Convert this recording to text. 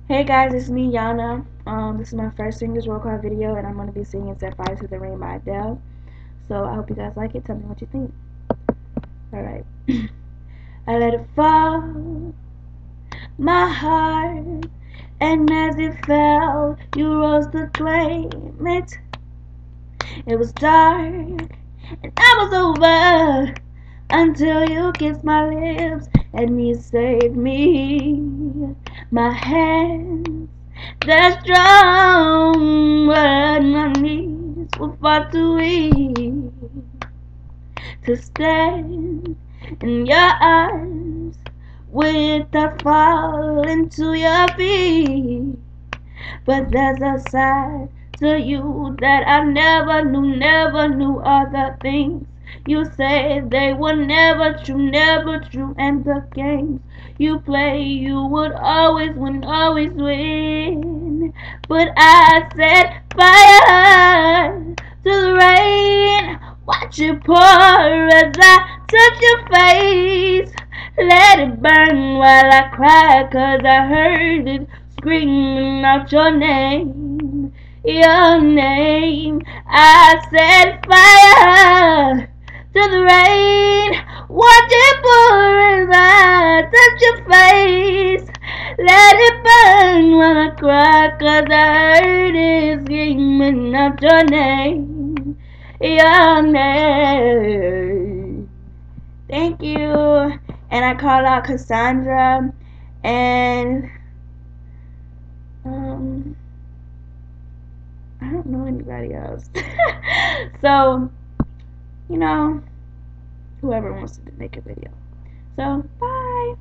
Hey guys, it's me, Yana. This is my first singers roll call video, and I'm going to be singing Set Fire to the Rain by Adele. So I hope you guys like it. Tell me what you think. Alright. I let it fall, my heart, and as it fell, you rose to claim it. It was dark, and I was over until you kissed my lips and you saved me. My hands, they're strong, but my knees were far too weak to stand in your arms without falling to your feet. But there's a side to you that I never knew all the things you say they were never true, and the games you play you would always win. But I set fire to the rain, watch it pour as I touch your face. Let it burn while I cry, 'cause I heard it screaming out your name, your name. I set fire to the rain, watch it pour as I touch your face. Let it burn while I cry, 'cause I heard it screaming out your name, your name. Thank you. And I call out Cassandra and I don't know anybody else. So, whoever wants to make a video. So, bye.